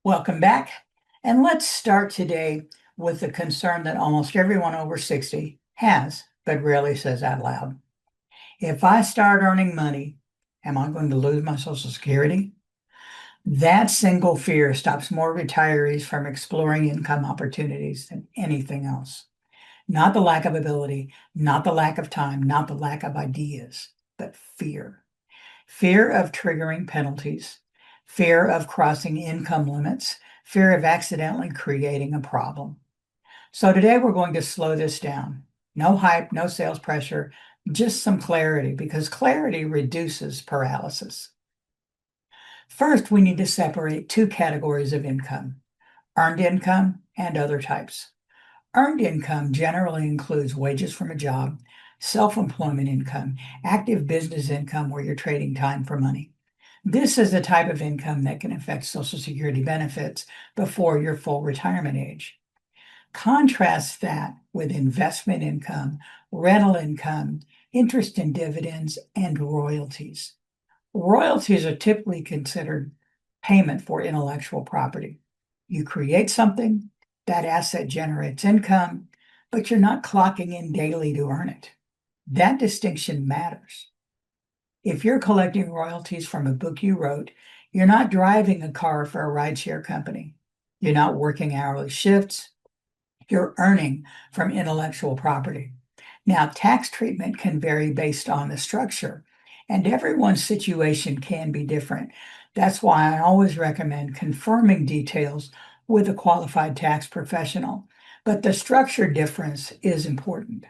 Welcome back. And let's start today with the concern that almost everyone over 60 has, but rarely says out loud. If I start earning money, am I going to lose my Social Security? That single fear stops more retirees from exploring income opportunities than anything else. Not the lack of ability, not the lack of time, not the lack of ideas, but fear. Fear of triggering penalties, fear of crossing income limits, fear of accidentally creating a problem. So today we're going to slow this down. No hype, no sales pressure, just some clarity because clarity reduces paralysis. First, we need to separate two categories of income, earned income and other types. Earned income generally includes wages from a job, self-employment income, active business income where you're trading time for money. This is the type of income that can affect Social Security benefits before your full retirement age. Contrast that with investment income, rental income, interest and dividends, and royalties. Royalties are typically considered payment for intellectual property. You create something, that asset generates income, but you're not clocking in daily to earn it. That distinction matters. If you're collecting royalties from a book you wrote, you're not driving a car for a rideshare company. You're not working hourly shifts. You're earning from intellectual property. Now, tax treatment can vary based on the structure, and everyone's situation can be different. That's why I always recommend confirming details with a qualified tax professional. But the structure difference is important.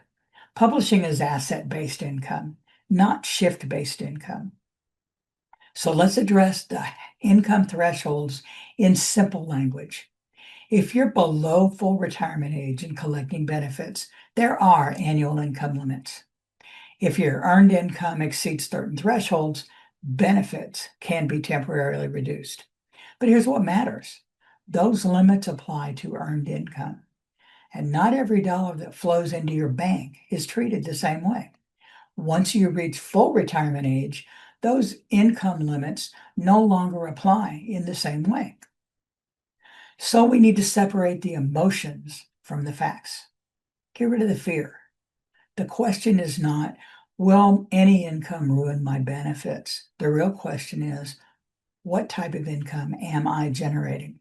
Publishing is asset-based income, not shift-based income. So let's address the income thresholds in simple language. If you're below full retirement age and collecting benefits, there are annual income limits. If your earned income exceeds certain thresholds, benefits can be temporarily reduced. But here's what matters. Those limits apply to earned income. And not every dollar that flows into your bank is treated the same way. Once you reach full retirement age, those income limits no longer apply in the same way. So we need to separate the emotions from the facts. Get rid of the fear. The question is not, will any income ruin my benefits? The real question is, what type of income am I generating?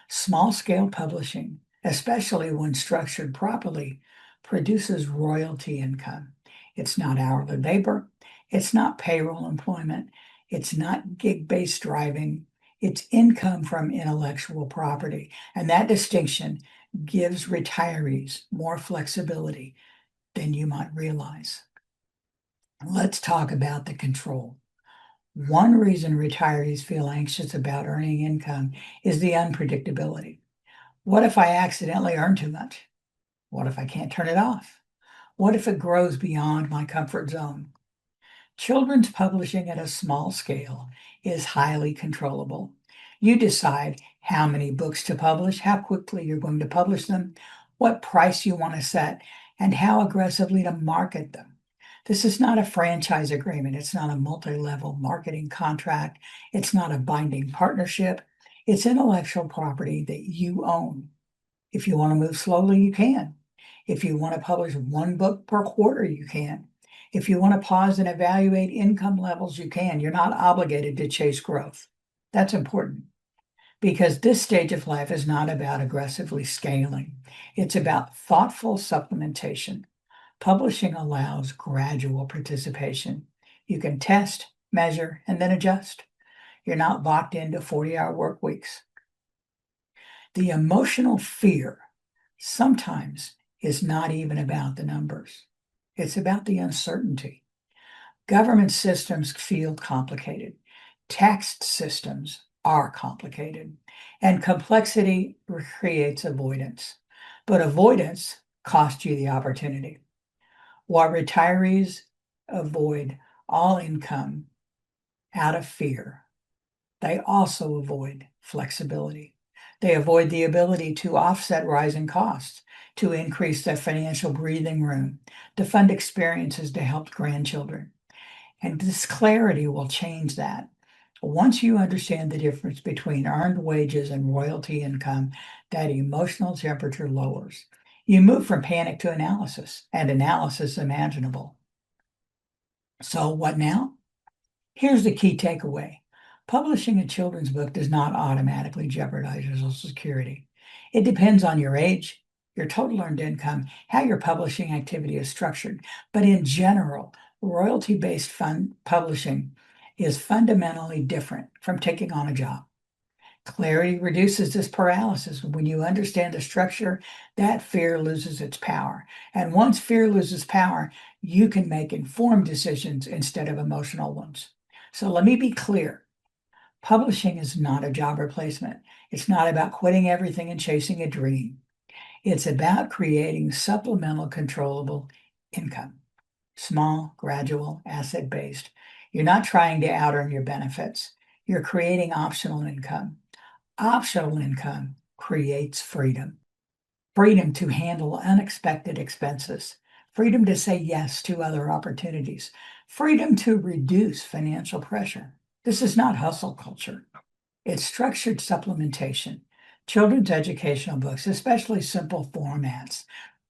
Small-scale publishing, especially when structured properly, produces royalty income. It's not hourly labor. It's not payroll employment. It's not gig-based driving. It's income from intellectual property. And that distinction gives retirees more flexibility than you might realize. Let's talk about the control. One reason retirees feel anxious about earning income is the unpredictability. What if I accidentally earn too much? What if I can't turn it off? What if it grows beyond my comfort zone? Children's publishing at a small scale is highly controllable. You decide how many books to publish, how quickly you're going to publish them, what price you want to set, and how aggressively to market them. This is not a franchise agreement. It's not a multi-level marketing contract. It's not a binding partnership. It's intellectual property that you own. If you want to move slowly, you can. If you want to publish one book per quarter, you can. If you want to pause and evaluate income levels, you can. You're not obligated to chase growth. That's important because this stage of life is not about aggressively scaling. It's about thoughtful supplementation. Publishing allows gradual participation. You can test, measure, and then adjust. You're not locked into 40-hour work weeks. The emotional fear sometimes is not even about the numbers. It's about the uncertainty. Government systems feel complicated. Tax systems are complicated. And complexity creates avoidance. But avoidance costs you the opportunity. While retirees avoid all income out of fear, they also avoid flexibility. They avoid the ability to offset rising costs, to increase their financial breathing room, to fund experiences to help grandchildren. And this clarity will change that. Once you understand the difference between earned wages and royalty income, that emotional temperature lowers. You move from panic to analysis, and analysis imaginable. So, what now? Here's the key takeaway. Publishing a children's book does not automatically jeopardize your Social Security. It depends on your age, your total earned income, how your publishing activity is structured. But in general, royalty-based fund publishing is fundamentally different from taking on a job. Clarity reduces this paralysis. When you understand the structure, that fear loses its power. And once fear loses power, you can make informed decisions instead of emotional ones. So let me be clear. Publishing is not a job replacement. It's not about quitting everything and chasing a dream. It's about creating supplemental controllable income, small, gradual, asset-based. You're not trying to out-earn your benefits. You're creating optional income. Optional income creates freedom. Freedom to handle unexpected expenses. Freedom to say yes to other opportunities. Freedom to reduce financial pressure. This is not hustle culture. It's structured supplementation. Children's educational books, especially simple formats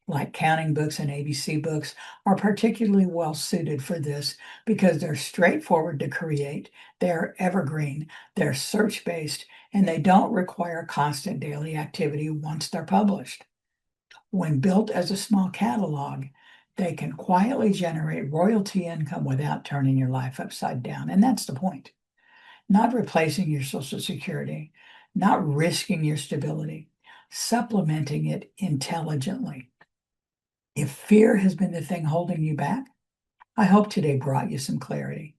like counting books and ABC books, are particularly well suited for this because they're straightforward to create, they're evergreen, they're search-based, and they don't require constant daily activity once they're published. When built as a small catalog, they can quietly generate royalty income without turning your life upside down. And that's the point. Not replacing your Social Security, not risking your stability, supplementing it intelligently. If fear has been the thing holding you back, I hope today brought you some clarity.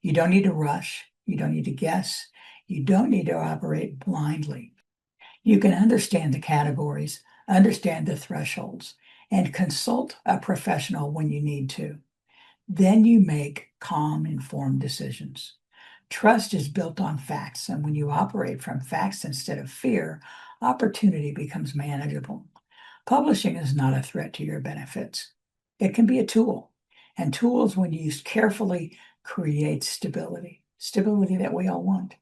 You don't need to rush. You don't need to guess. You don't need to operate blindly. You can understand the categories, understand the thresholds, and consult a professional when you need to. Then you make calm, informed decisions. Trust is built on facts, and when you operate from facts instead of fear, opportunity becomes manageable. Publishing is not a threat to your benefits. It can be a tool, and tools, when used carefully, create stability, stability that we all want.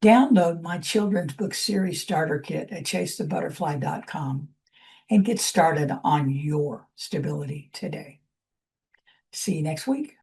Download my children's book series starter kit at chasethebutterfly.com and get started on your stability today. See you next week.